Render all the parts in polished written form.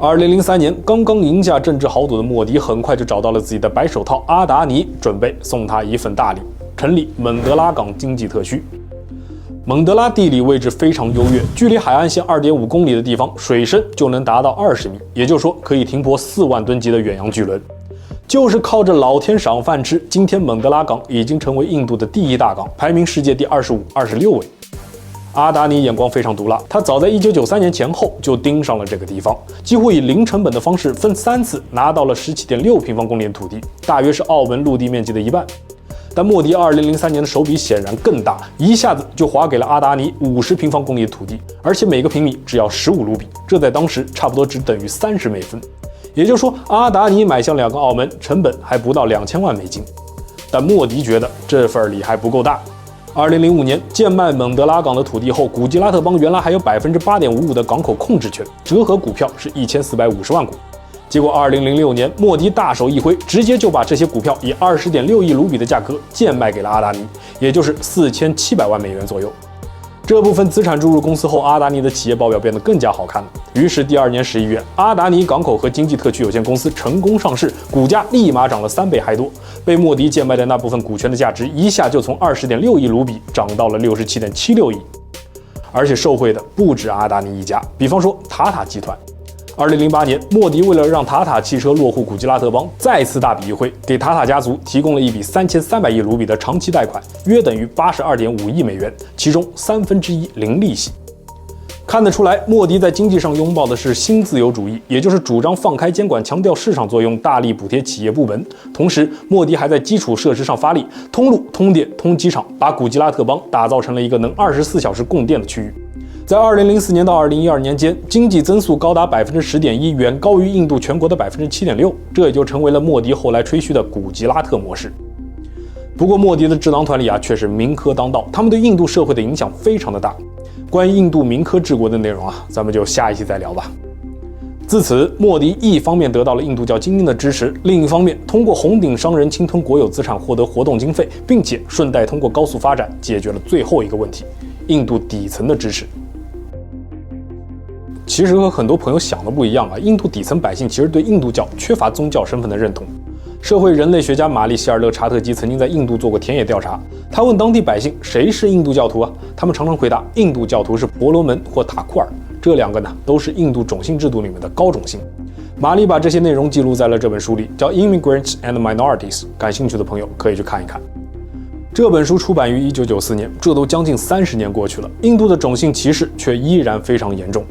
2003年，刚刚赢下政治豪赌的莫迪，很快就找到了自己的白手套阿达尼，准备送他一份大礼，成立蒙德拉港经济特区。蒙德拉地理位置非常优越，距离海岸线2.5公里的地方，水深就能达到20米，也就是说可以停泊4万吨级的远洋巨轮。就是靠着老天赏饭吃，今天蒙德拉港已经成为印度的第1大港，排名世界第25、26位。阿达尼眼光非常毒辣，他早在1993年前后就盯上了这个地方，几乎以零成本的方式分3次拿到了17.6平方公里的土地，大约是澳门陆地面积的1半。但莫迪2003年的手笔显然更大，一下子就划给了阿达尼50平方公里的土地，而且每个平米只要15卢比，这在当时差不多只等于30美分。也就是说，阿达尼买下2个澳门，成本还不到2000万美金。但莫迪觉得这份礼还不够大。2005年贱卖蒙德拉港的土地后，古吉拉特邦原来还有8.55%的港口控制权，折合股票是1450万股。结果2006年，莫迪大手一挥，直接就把这些股票以20.6亿卢比的价格贱卖给了阿达尼，也就是4700万美元左右。这部分资产注入公司后，阿达尼的企业报表变得更加好看了。于是第2年11月，阿达尼港口和经济特区有限公司成功上市，股价立马涨了3倍还多。被莫迪贱卖的那部分股权的价值一下就从20.6亿卢比涨到了67.76亿。而且受贿的不止阿达尼一家，比方说塔塔集团。2008年，莫迪为了让塔塔汽车落户古吉拉特邦，再次大笔一挥，给塔塔家族提供了一笔3300亿卢比的长期贷款，约等于82.5亿美元，其中1/3零利息。看得出来，莫迪在经济上拥抱的是新自由主义，也就是主张放开监管，强调市场作用，大力补贴企业部门。同时，莫迪还在基础设施上发力，通路、通电、通机场，把古吉拉特邦打造成了一个能24小时供电的区域。在2004年到2012年间，经济增速高达10.1%，远高于印度全国的7.6%，这也就成为了莫迪后来吹嘘的古吉拉特模式。不过，莫迪的智囊团里却是民科当道，他们对印度社会的影响非常的大。关于印度民科治国的内容咱们就下一期再聊吧。自此，莫迪一方面得到了印度教精英的支持，另一方面通过红顶商人侵吞国有资产获得活动经费，并且顺带通过高速发展解决了最后一个问题——印度底层的支持。其实和很多朋友想的不一样印度底层百姓其实对印度教缺乏宗教身份的认同。社会人类学家玛丽希尔勒查特基曾经在印度做过田野调查，他问当地百姓谁是印度教徒他们常常回答印度教徒是婆罗门或塔库尔，这2个都是印度种姓制度里面的高种姓。玛丽把这些内容记录在了这本书里，叫 Immigrants and Minorities， 感兴趣的朋友可以去看一看。这本书出版于1994年，这都将近30年过去了，印度的种姓歧视却依然非常严重。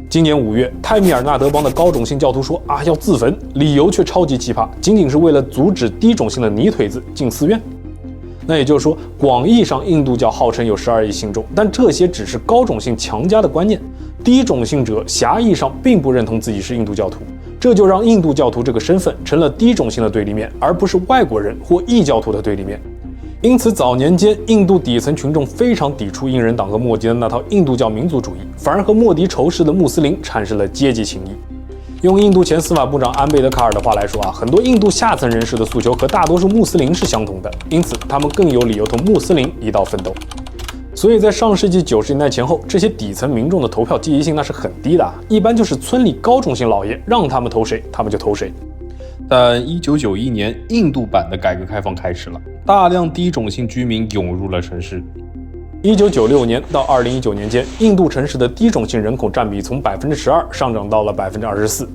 今年5月，泰米尔纳德邦的高种姓教徒说要自焚，理由却超级奇葩，仅仅是为了阻止低种姓的泥腿子进寺院。那也就是说，广义上印度教号称有12亿信众，但这些只是高种姓强加的观念，低种姓者狭义上并不认同自己是印度教徒，这就让印度教徒这个身份成了低种姓的对立面，而不是外国人或异教徒的对立面。因此，早年间印度底层群众非常抵触印人党和莫迪的那套印度教民族主义，反而和莫迪仇视的穆斯林产生了阶级情谊。用印度前司法部长安贝德卡尔的话来说很多印度下层人士的诉求和大多数穆斯林是相同的，因此他们更有理由同穆斯林一道奋斗。所以在上世纪90年代前后，这些底层民众的投票积极性那是很低的，一般就是村里高种姓老爷让他们投谁，他们就投谁。但1991年，印度版的改革开放开始了，大量低种姓居民涌入了城市。1996年到2019年间，印度城市的低种姓人口占比从12%上涨到了24%。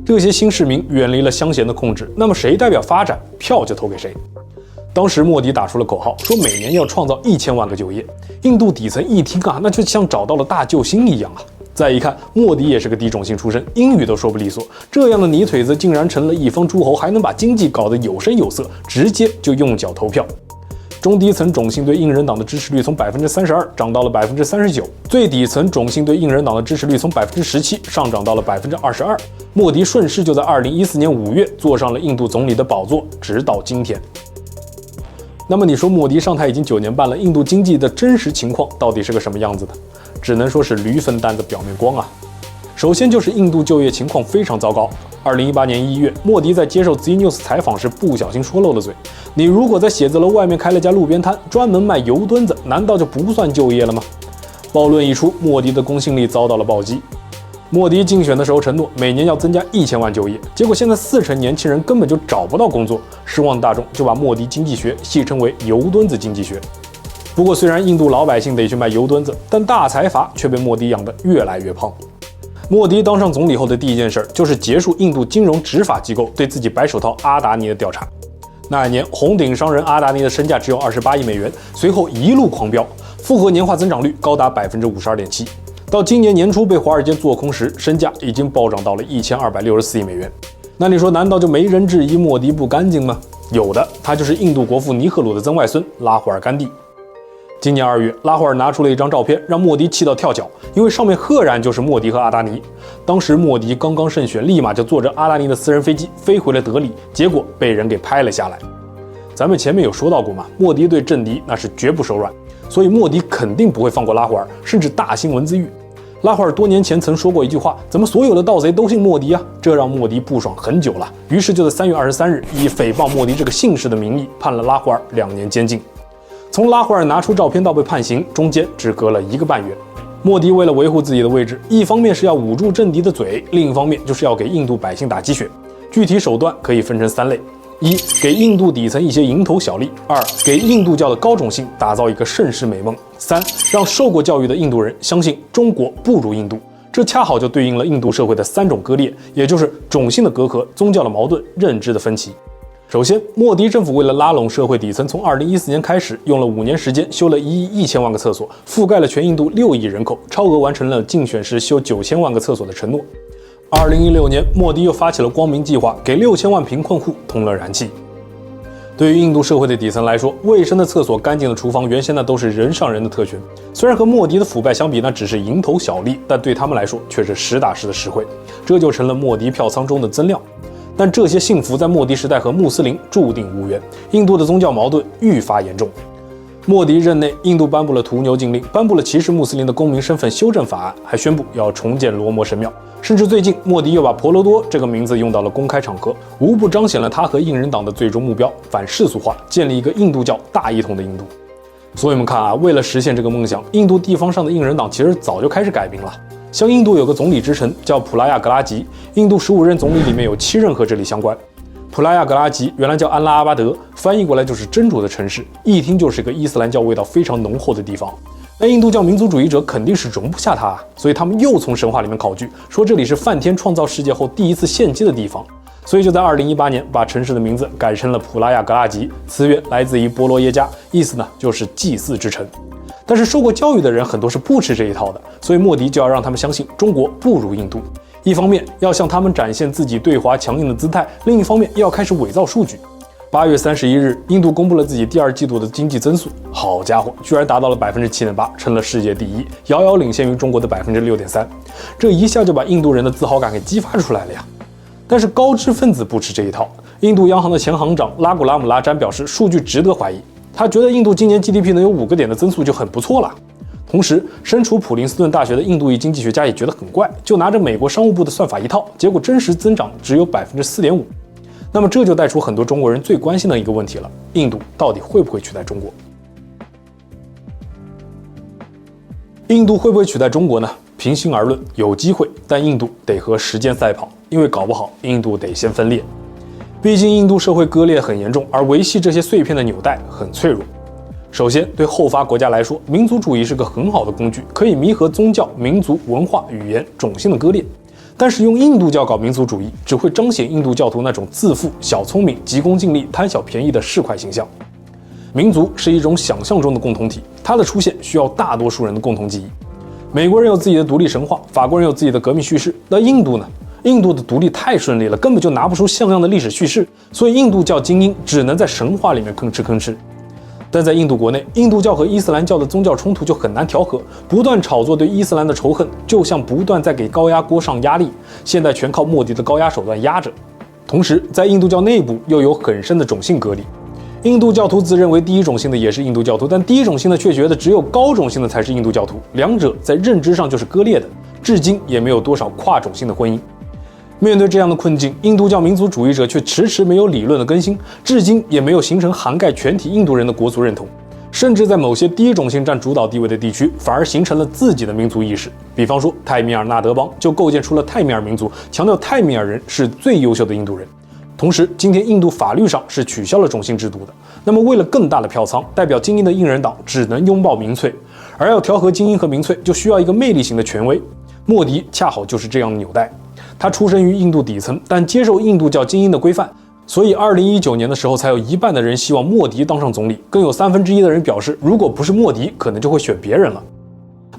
这些新市民远离了乡贤的控制，那么谁代表发展，票就投给谁。当时莫迪打出了口号，说每年要创造1000万个就业。印度底层一听那就像找到了大救星一样再一看，莫迪也是个低种姓出身，英语都说不利索，这样的泥腿子竟然成了一方诸侯，还能把经济搞得有声有色，直接就用脚投票。中低层种姓对印人党的支持率从32%涨到了39%，最底层种姓对印人党的支持率从17%上涨到了22%。莫迪顺势就在2014年5月坐上了印度总理的宝座，直到今天。那么你说莫迪上台已经9年半了，印度经济的真实情况到底是个什么样子的？只能说是驴粪蛋的表面光首先就是印度就业情况非常糟糕。2018年1月，莫迪在接受 Z News 采访时不小心说漏了嘴。你如果在写字楼外面开了家路边摊，专门卖油墩子，难道就不算就业了吗？暴论一出，莫迪的公信力遭到了暴击。莫迪竞选的时候承诺每年要增加1000万就业，结果现在40%年轻人根本就找不到工作，失望的大众就把莫迪经济学戏称为油墩子经济学。不过虽然印度老百姓得去卖油墩子，但大财阀却被莫迪养得越来越胖。莫迪当上总理后的第一件事就是结束印度金融执法机构对自己白手套阿达尼的调查。那一年，红顶商人阿达尼的身价只有28亿美元，随后一路狂飙，复合年化增长率高达52.7%。到今年年初被华尔街做空时，身价已经暴涨到了1264亿美元。那你说，难道就没人质疑莫迪不干净吗？有的，他就是印度国父尼赫鲁的曾外孙拉胡尔甘地。今年2月，拉胡尔拿出了一张照片，让莫迪气到跳脚，因为上面赫然就是莫迪和阿达尼。当时莫迪刚刚胜选，立马就坐着阿达尼的私人飞机飞回了德里，结果被人给拍了下来。咱们前面有说到过嘛，莫迪对政敌那是绝不手软，所以莫迪肯定不会放过拉胡尔，甚至大兴文字狱。拉胡尔多年前曾说过一句话：“怎么所有的盗贼都姓莫迪啊？”这让莫迪不爽很久了，于是就在3月23日以诽谤莫迪这个姓氏的名义判了拉胡尔2年监禁。从拉胡尔拿出照片到被判刑，中间只隔了1个半月。莫迪为了维护自己的位置，一方面是要捂住政敌的嘴，另一方面就是要给印度百姓打鸡血。具体手段可以分成3类：1. 给印度底层一些蝇头小利；2. 给印度教的高种姓打造一个盛世美梦；3. 让受过教育的印度人相信中国不如印度。这恰好就对应了印度社会的3种割裂，也就是种姓的隔阂、宗教的矛盾、认知的分歧。首先，莫迪政府为了拉拢社会底层，从2014年开始，用了5年时间修了1亿1000万个厕所，覆盖了全印度6亿人口，超额完成了竞选时修9000万个厕所的承诺。2016年，莫迪又发起了光明计划，给6000万贫困户通了燃气。对于印度社会的底层来说，卫生的厕所、干净的厨房，原先那都是人上人的特权。虽然和莫迪的腐败相比，那只是蝇头小利，但对他们来说却是实打实的实惠，这就成了莫迪票仓中的增量。但这些幸福在莫迪时代和穆斯林注定无缘，印度的宗教矛盾愈发严重。莫迪任内，印度颁布了屠牛禁令，颁布了歧视穆斯林的公民身份修正法案，还宣布要重建罗摩神庙。甚至最近，莫迪又把婆罗多这个名字用到了公开场合，无不彰显了他和印人党的最终目标：反世俗化，建立一个印度教大一统的印度。所以我们看啊，为了实现这个梦想，印度地方上的印人党其实早就开始改名了。像印度有个总理之城叫普拉亚格拉吉，印度15任总理里面有7任和这里相关。普拉亚格拉吉原来叫安拉阿巴德，翻译过来就是真主的城市，一听就是个伊斯兰教味道非常浓厚的地方。那印度教民族主义者肯定是容不下它啊，所以他们又从神话里面考据，说这里是梵天创造世界后第一次献祭的地方，所以就在2018年把城市的名字改成了普拉亚格拉吉，词源来自于波罗耶加，意思呢就是祭祀之城。但是受过教育的人很多是不吃这一套的，所以莫迪就要让他们相信中国不如印度。一方面要向他们展现自己对华强硬的姿态，另一方面又要开始伪造数据。8月31日，印度公布了自己第2季度的经济增速，好家伙，居然达到了7.8%，成了世界第一，遥遥领先于中国的6.3%。这一下就把印度人的自豪感给激发出来了呀！但是高知分子不吃这一套，印度央行的前行长拉古拉姆拉詹表示，数据值得怀疑。他觉得印度今年 GDP 能有5个点的增速就很不错了。同时，身处普林斯顿大学的印度裔经济学家也觉得很怪，就拿着美国商务部的算法一套，结果真实增长只有4.5%。那么这就带出很多中国人最关心的一个问题了：印度到底会不会取代中国？印度会不会取代中国呢？平心而论，有机会，但印度得和时间赛跑，因为搞不好印度得先分裂。毕竟印度社会割裂很严重，而维系这些碎片的纽带很脆弱。首先，对后发国家来说，民族主义是个很好的工具，可以弥合宗教、民族、文化、语言、种姓的割裂。但是用印度教搞民族主义，只会彰显印度教徒那种自负、小聪明、急功近利、贪小便宜的市侩形象。民族是一种想象中的共同体，它的出现需要大多数人的共同记忆。美国人有自己的独立神话，法国人有自己的革命叙事，那印度呢？印度的独立太顺利了，根本就拿不出像样的历史叙事，所以印度教精英只能在神话里面吭哧吭哧。但在印度国内，印度教和伊斯兰教的宗教冲突就很难调和，不断炒作对伊斯兰的仇恨，就像不断在给高压锅上压力，现在全靠莫迪的高压手段压着。同时，在印度教内部又有很深的种姓割裂，印度教徒自认为第一种姓的也是印度教徒，但第一种姓的却觉得只有高种姓的才是印度教徒，两者在认知上就是割裂的，至今也没有多少跨种姓的婚姻。面对这样的困境，印度教民族主义者却迟迟没有理论的更新，至今也没有形成涵盖全体印度人的国族认同。甚至在某些第一种姓占主导地位的地区，反而形成了自己的民族意识。比方说，泰米尔纳德邦就构建出了泰米尔民族，强调泰米尔人是最优秀的印度人。同时，今天印度法律上是取消了种姓制度的。那么，为了更大的票仓，代表精英的印人党只能拥抱民粹，而要调和精英和民粹，就需要一个魅力型的权威。莫迪恰好就是这样的纽带。他出生于印度底层，但接受印度教精英的规范。所以，2019年的时候，才有一半的人希望莫迪当上总理，更有1/3的人表示，如果不是莫迪，可能就会选别人了。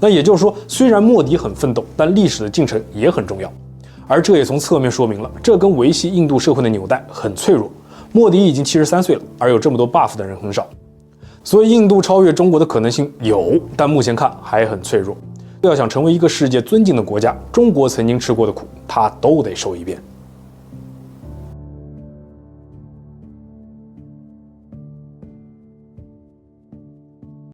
那也就是说，虽然莫迪很奋斗，但历史的进程也很重要。而这也从侧面说明了，这跟维系印度社会的纽带很脆弱。莫迪已经73岁了，而有这么多 buff 的人很少。所以，印度超越中国的可能性有，但目前看还很脆弱。要想成为一个世界尊敬的国家，中国曾经吃过的苦，它都得受一遍。